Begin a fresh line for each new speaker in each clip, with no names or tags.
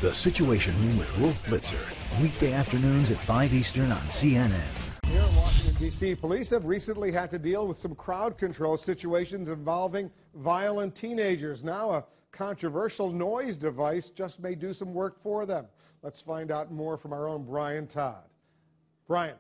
The Situation Room with Wolf Blitzer, weekday afternoons at 5 Eastern on CNN.
Here in Washington, D.C., police have recently had to deal with some crowd control situations involving violent teenagers. Now a controversial noise device just may do some work for them. Let's find out more from our own Brian Todd. Brian.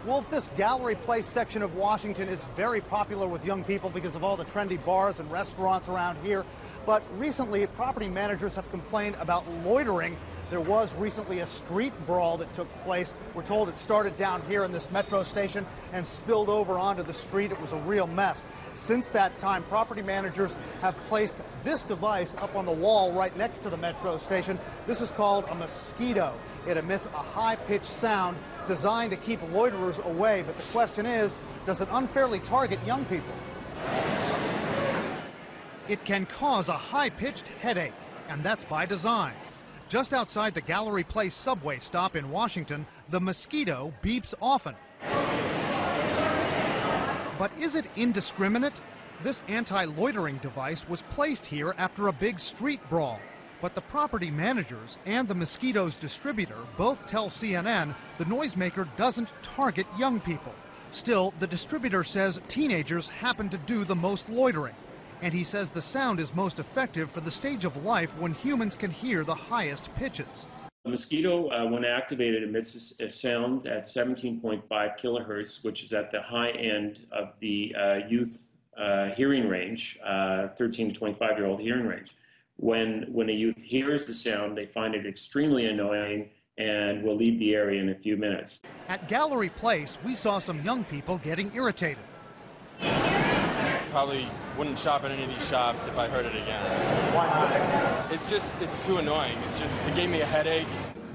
Wolf, this Gallery Place section of Washington is very popular with young people because of all the trendy bars and restaurants around here. But recently, property managers have complained about loitering. There was recently a street brawl that took place. We're told it started down here in this metro station and spilled over onto the street. It was a real mess. Since that time, property managers have placed this device up on the wall right next to the metro station. This is called a Mosquito. It emits a high-pitched sound designed to keep loiterers away. But the question is, does it unfairly target young people? It can cause a high-pitched headache, and that's by design. Just outside the Gallery Place subway stop in Washington, the Mosquito beeps often. But is it indiscriminate? This anti-loitering device was placed here after a big street brawl. But the property managers and the Mosquito's distributor both tell CNN the noisemaker doesn't target young people. Still, the distributor says teenagers happen to do the most loitering. And he says the sound is most effective for the stage of life when humans can hear the highest pitches.
The Mosquito, when activated, emits a sound at 17.5 kilohertz, which is at the high end of the youth hearing range, 13 to 25-year-old hearing range. When a youth hears the sound, they find it extremely annoying and will leave the area in a few minutes.
At Gallery Place, we saw some young people getting irritated.
Probably wouldn't shop at any of these shops if I heard it again.
Why not?
It's too annoying. It gave me a headache.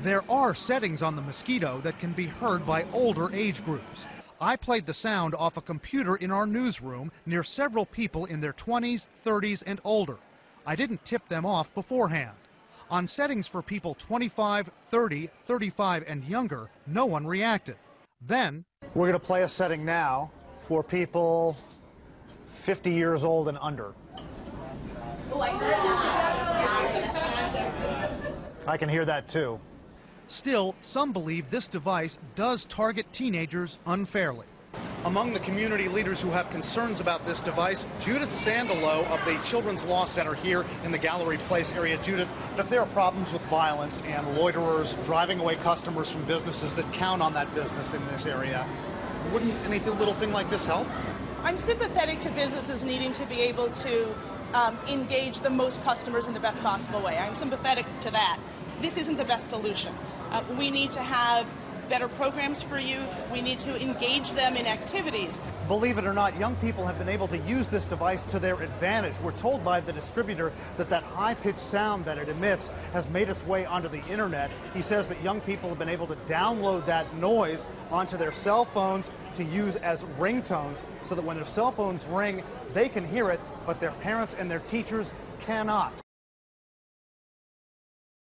There are settings on the Mosquito that can be heard by older age groups. I played the sound off a computer in our newsroom near several people in their 20s, 30s, and older. I didn't tip them off beforehand. On settings for people 25, 30, 35, and younger, no one reacted. Then, we're going to play a setting now for people 50 years old and under. Oh, I heard that. I can hear that too. Still, some believe this device does target teenagers unfairly. Among the community leaders who have concerns about this device, Judith Sandelow of the Children's Law Center here in the Gallery Place area. Judith, if there are problems with violence and loiterers driving away customers from businesses that count on that business in this area, wouldn't any little thing like this help?
I'm sympathetic to businesses needing to be able to engage the most customers in the best possible way. I'm sympathetic to that. This isn't the best solution. We need to have better programs for youth. We need to engage them in activities.
Believe it or not, young people have been able to use this device to their advantage. We're told by the distributor that that high-pitched sound that it emits has made its way onto the internet. He says that young people have been able to download that noise onto their cell phones to use as ringtones so that when their cell phones ring, they can hear it, but their parents and their teachers cannot.